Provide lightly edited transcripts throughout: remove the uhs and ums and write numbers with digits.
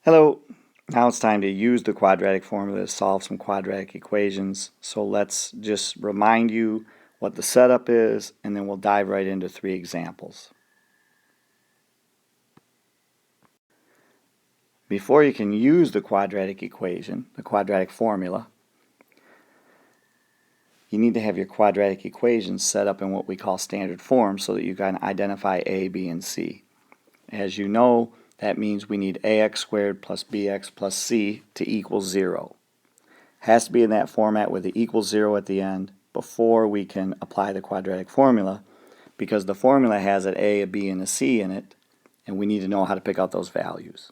Hello, now it's time to use the quadratic formula to solve some quadratic equations. So let's just remind you what the setup is, and then we'll dive right into 3 examples. Before you can use the quadratic equation, the quadratic formula, you need to have your quadratic equations set up in what we call standard form so that you can identify a, b, and c. As you know, that means we need ax squared plus bx plus c to equal 0. Has to be in that format with the equals 0 at the end before we can apply the quadratic formula, because the formula has an a, a b, and a c in it, and we need to know how to pick out those values.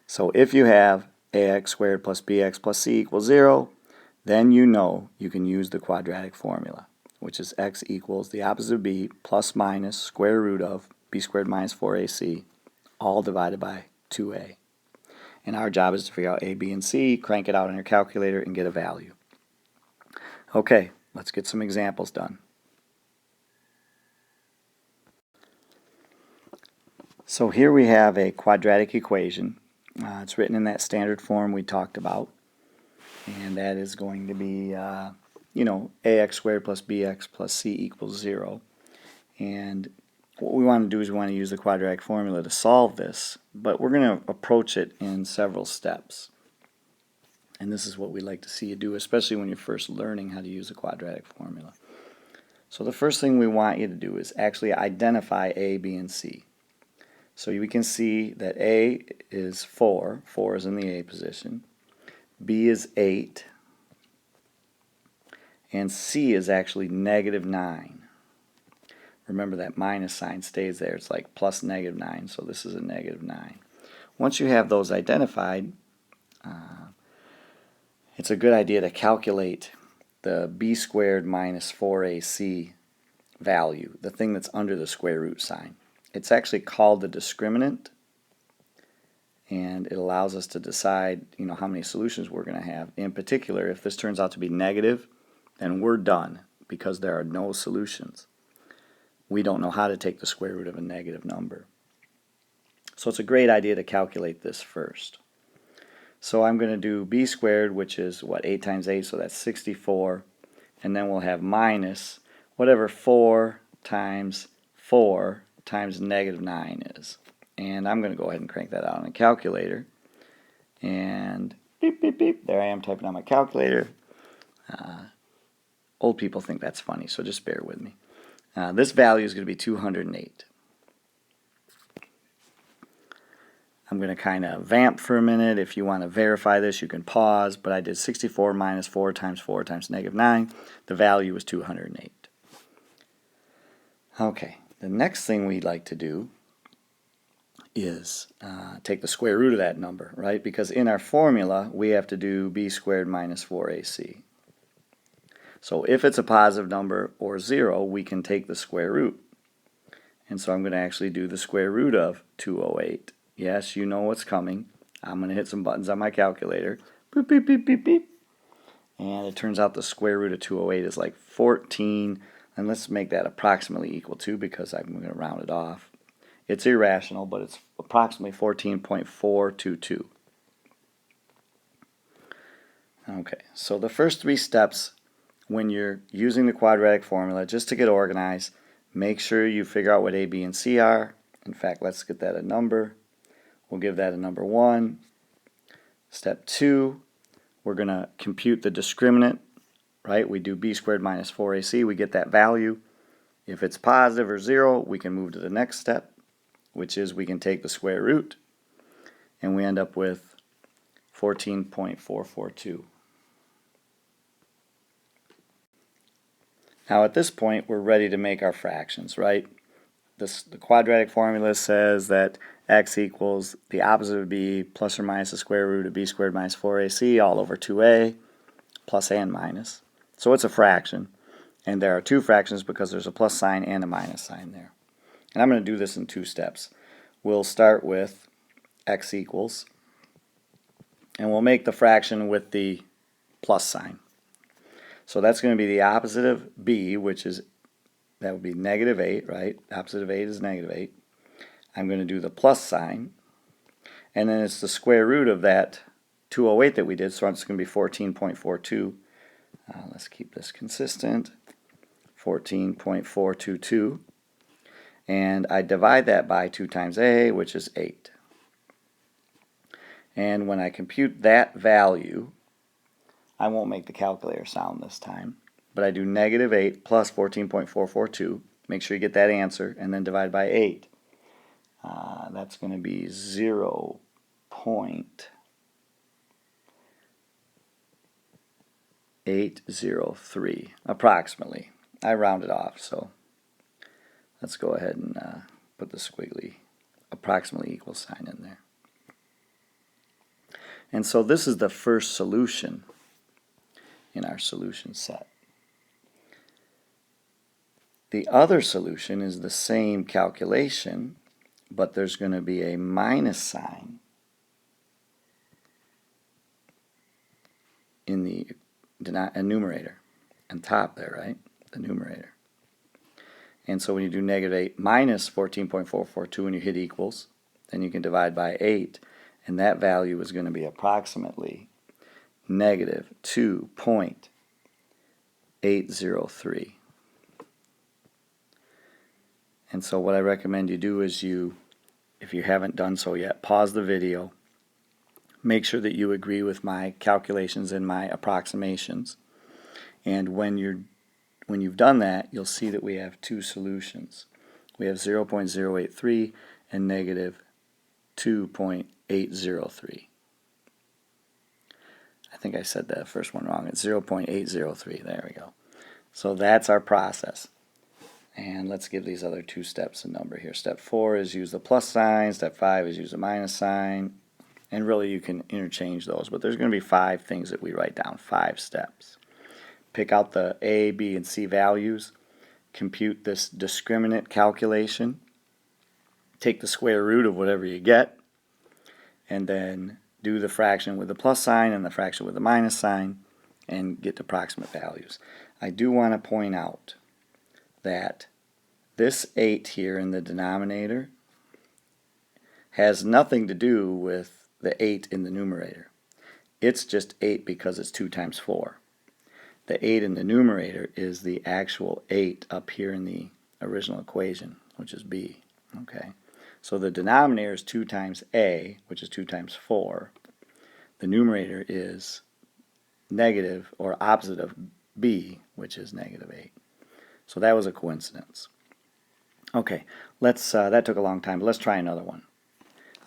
So if you have ax squared plus bx plus c equals 0, then you know you can use the quadratic formula, which is x equals the opposite of b plus minus square root of b squared minus 4ac, all divided by 2a. And our job is to figure out a, b, and c, crank it out on your calculator, and get a value. Okay, let's get some examples done. So here we have a quadratic equation. It's written in that standard form we talked about. And that is going to be, ax squared plus bx plus c equals 0. And what we want to do is we want to use the quadratic formula to solve this, but we're going to approach it in several steps. And this is what we like to see you do, especially when you're first learning how to use a quadratic formula. So the first thing we want you to do is actually identify a, b, and c. So we can see that a is 4, 4 is in the a position, b is 8, and c is actually negative 9. Remember that minus sign stays there. It's like plus negative 9, so this is a negative 9. Once you have those identified, it's a good idea to calculate the b squared minus 4ac value, the thing that's under the square root sign. It's actually called the discriminant, and it allows us to decide, how many solutions we're going to have. In particular, if this turns out to be negative, then we're done because there are no solutions. We don't know how to take the square root of a negative number. So it's a great idea to calculate this first. So I'm going to do b squared, which is 8 times 8, so that's 64, and then we'll have minus whatever 4 times 4 times negative 9 is. And I'm going to go ahead and crank that out on a calculator. And beep, beep, beep, there I am typing on my calculator. Old people think that's funny, so just bear with me. This value is going to be 208. I'm going to kind of vamp for a minute. If you want to verify this, you can pause, but I did 64 minus 4 times negative 9. The value is 208. Okay, the next thing we'd like to do is take the square root of that number, right? Because in our formula, we have to do b squared minus 4ac. So if it's a positive number or 0, we can take the square root. And so I'm going to actually do the square root of 208. Yes, you know what's coming. I'm going to hit some buttons on my calculator. Beep, beep, beep, beep, beep. And it turns out the square root of 208 is like 14. And let's make that approximately equal to, because I'm going to round it off. It's irrational, but it's approximately 14.422. Okay, so the first 3 steps when you're using the quadratic formula, just to get organized, make sure you figure out what a, b, and c are. In fact, let's get that a number. We'll give that a number 1. Step 2, we're going to compute the discriminant, right? We do b squared minus 4ac, we get that value. If it's positive or 0, we can move to the next step, which is we can take the square root, and we end up with 14.442. Now at this point, we're ready to make our fractions, right? The quadratic formula says that x equals the opposite of b plus or minus the square root of b squared minus 4ac all over 2a, plus and minus. So it's a fraction, and there are 2 fractions because there's a plus sign and a minus sign there. And I'm going to do this in 2 steps. We'll start with x equals, and we'll make the fraction with the plus sign. So that's going to be the opposite of b, which is, that would be negative 8, right? Opposite of 8 is negative 8. I'm going to do the plus sign, And then it's the square root of that 208 that we did, so it's going to be 14.42. Let's keep this consistent. 14.422. And I divide that by 2 times a, which is 8. And when I compute that value, I won't make the calculator sound this time, but I do negative 8 plus 14.442. Make sure you get that answer, and then divide by 8. That's going to be 0.803, approximately. I rounded off, so let's go ahead and put the squiggly approximately equal sign in there. And so this is the first solution in our solution set. The other solution is the same calculation, but there's going to be a minus sign in the numerator, on top there, right? The numerator. And so when you do negative 8 minus 14.442 and you hit equals, then you can divide by 8, and that value is going to be approximately negative 2.803. And so what I recommend you do is if you haven't done so yet, pause the video, make sure that you agree with my calculations and my approximations, and when you've done that, you'll see that we have two solutions. We have 0.083 and negative 2.803. I think I said that first one wrong. It's 0.803. There we go. So that's our process. And let's give these other two steps a number here. Step 4 is use the plus sign. Step 5 is use the minus sign. And really you can interchange those, but there's going to be 5 things that we write down, 5 steps. Pick out the A, B, and C values. Compute this discriminant calculation. Take the square root of whatever you get. And then do the fraction with the plus sign and the fraction with the minus sign and get approximate values. I do want to point out that this 8 here in the denominator has nothing to do with the 8 in the numerator. It's just 8 because it's 2 times 4. The 8 in the numerator is the actual 8 up here in the original equation, which is b. Okay, so the denominator is 2 times a, which is 2 times 4. The numerator is negative or opposite of b, which is negative 8. So that was a coincidence. Okay, that took a long time, but let's try another one.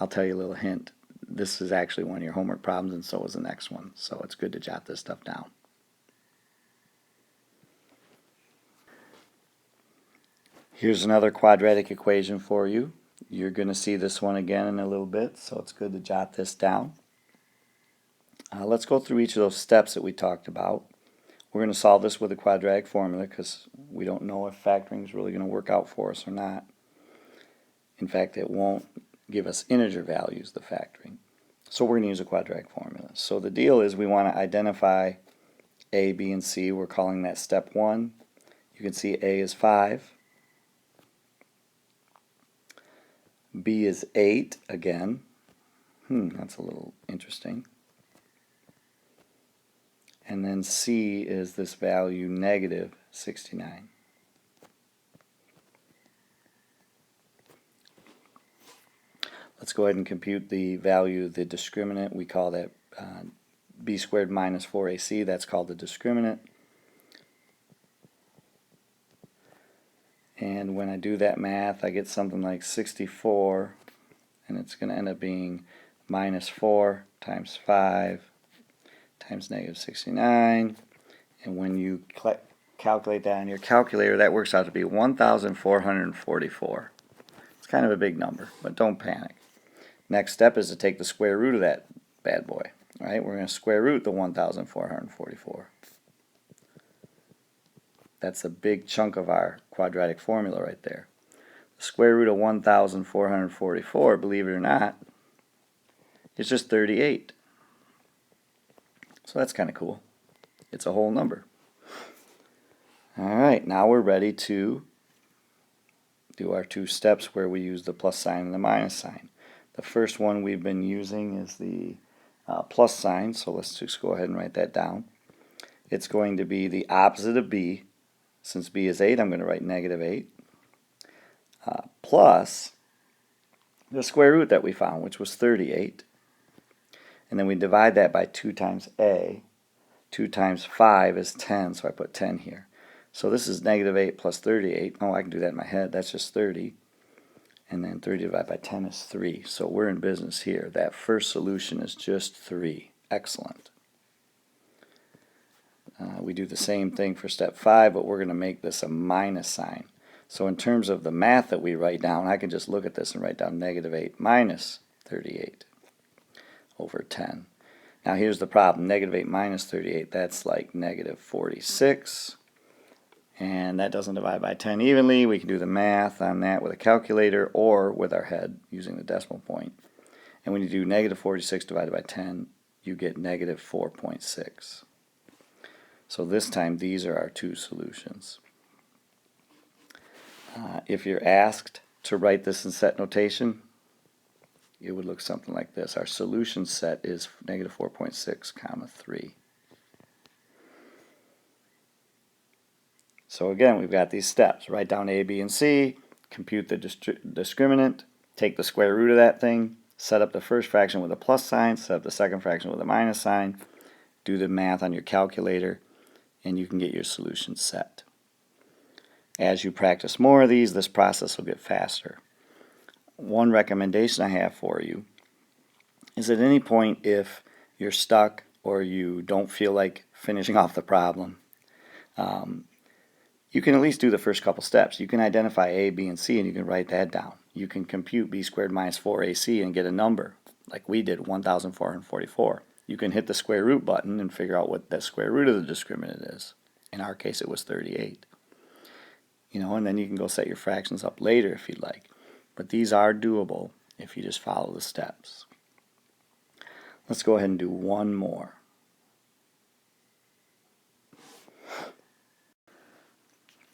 I'll tell you a little hint. This is actually one of your homework problems, and so is the next one. So it's good to jot this stuff down. Here's another quadratic equation for you. You're going to see this one again in a little bit, so it's good to jot this down. Let's go through each of those steps that we talked about. We're going to solve this with a quadratic formula because we don't know if factoring is really going to work out for us or not. In fact, it won't give us integer values, the factoring. So we're going to use a quadratic formula. So the deal is we want to identify A, B, and C. We're calling that step 1. You can see A is 5. B is 8 again. That's a little interesting. And then C is this value, negative 69. Let's go ahead and compute the value of the discriminant. We call that b squared minus 4ac. That's called the discriminant. And when I do that math, I get something like 64, and it's going to end up being minus 4 times 5 times negative 69, and when you calculate that on your calculator, that works out to be 1,444. It's kind of a big number, but don't panic. Next step is to take the square root of that bad boy. All right, we're going to square root the 1,444. That's a big chunk of our quadratic formula right there. The square root of 1,444, believe it or not, is just 38. So that's kind of cool. It's a whole number. Alright, now we're ready to do our 2 steps where we use the plus sign and the minus sign. The first one we've been using is the plus sign, so let's just go ahead and write that down. It's going to be the opposite of b. Since b is 8, I'm going to write negative 8, plus the square root that we found, which was 38. And then we divide that by 2 times a. 2 times 5 is 10, so I put 10 here. So this is negative 8 plus 38. Oh, I can do that in my head. That's just 30. And then 30 divided by 10 is 3. So we're in business here. That first solution is just 3. Excellent. We do the same thing for step 5, but we're going to make this a minus sign. So in terms of the math that we write down, I can just look at this and write down negative 8 minus 38 over 10. Now here's the problem. Negative 8 minus 38, that's like negative 46. And that doesn't divide by 10 evenly. We can do the math on that with a calculator or with our head using the decimal point. And when you do negative 46 divided by 10, you get negative 4.6. So this time these are our two solutions. If you're asked to write this in set notation, it would look something like this. Our solution set is negative 4.6 comma 3. So again, we've got these steps. Write down A, B, and C, compute the discriminant, take the square root of that thing, set up the first fraction with a plus sign, set up the second fraction with a minus sign, do the math on your calculator, and you can get your solution set. As you practice more of these, this process will get faster. One recommendation I have for you is at any point if you're stuck or you don't feel like finishing off the problem, you can at least do the first couple steps. You can identify A, B, and C, and you can write that down. You can compute b squared minus 4ac and get a number, like we did, 1,444. You can hit the square root button and figure out what the square root of the discriminant is. In our case, it was 38. And then you can go set your fractions up later if you'd like. But these are doable if you just follow the steps. Let's go ahead and do one more.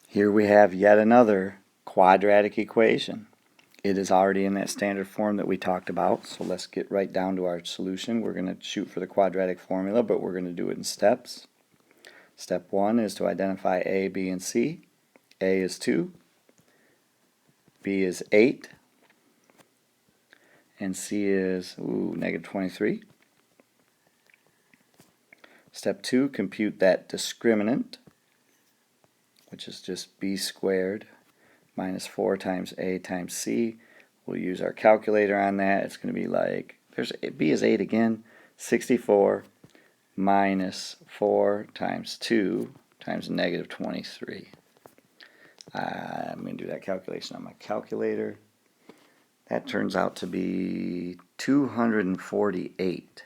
Here we have yet another quadratic equation. It is already in that standard form that we talked about, so let's get right down to our solution. We're going to shoot for the quadratic formula, but we're going to do it in steps. Step 1 is to identify A, B, and C. A is 2, B is 8, and C is negative 23. Step 2, compute that discriminant, which is just b squared minus 4 times a times c. We'll use our calculator on that. It's going to be like, b is 8 again, 64 minus 4 times 2 times negative 23. I'm going to do that calculation on my calculator. That turns out to be 248.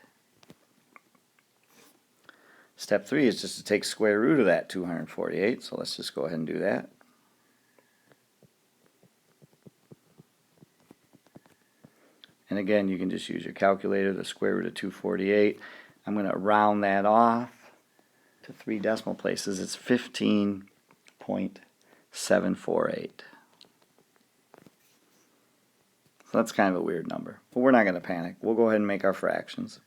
Step 3 is just to take square root of that 248, so let's just go ahead and do that. And again, you can just use your calculator, the square root of 248. I'm going to round that off to 3 decimal places. It's 15.748. So that's kind of a weird number, but we're not going to panic. We'll go ahead and make our fractions.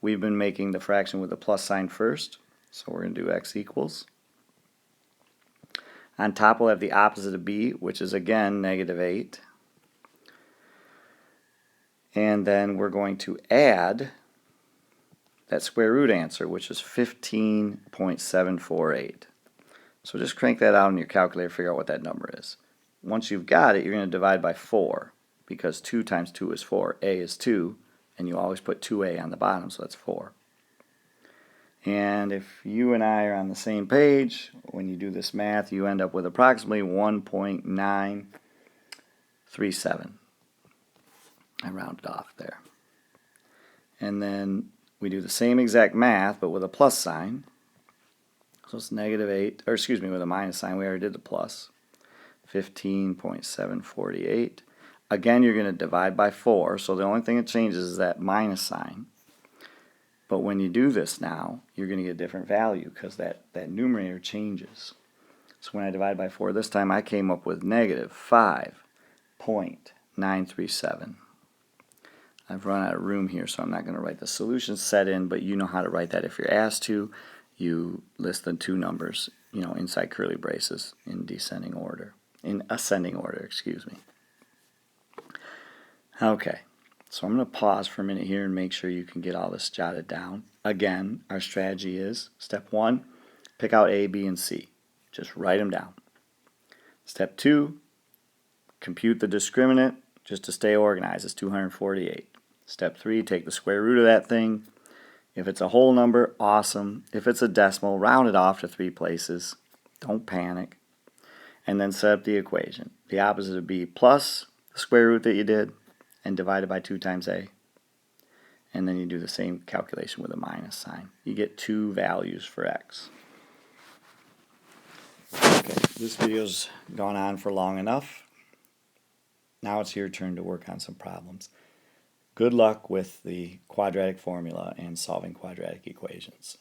We've been making the fraction with the plus sign first, so we're going to do x equals. On top we'll have the opposite of b, which is again negative 8. And then we're going to add that square root answer, which is 15.748. So just crank that out on your calculator, figure out what that number is. Once you've got it, you're going to divide by 4, because 2 times 2 is 4. A is 2. And you always put 2a on the bottom, so that's 4. And if you and I are on the same page, when you do this math, you end up with approximately 1.937. I rounded off there. And then we do the same exact math, but with a plus sign. So it's negative 8, or excuse me, with a minus sign. We already did the plus. 15.748. Again, you're going to divide by 4, so the only thing that changes is that minus sign. But when you do this now, you're going to get a different value because that numerator changes. So when I divide by 4 this time, I came up with negative 5.937. I've run out of room here, so I'm not going to write the solution set in, but you know how to write that if you're asked to. You list the two numbers, inside curly braces in ascending order, excuse me. Okay, so I'm going to pause for a minute here and make sure you can get all this jotted down. Again, our strategy is, step 1, pick out A, B, and C. Just write them down. Step 2, compute the discriminant just to stay organized. It's 248. Step 3, take the square root of that thing. If it's a whole number, awesome. If it's a decimal, round it off to 3 places. Don't panic. And then set up the equation. The opposite would be plus the square root that you did and divided by 2 times A. And then you do the same calculation with a minus sign. You get 2 values for x. Okay, this video's gone on for long enough. Now it's your turn to work on some problems. Good luck with the quadratic formula and solving quadratic equations.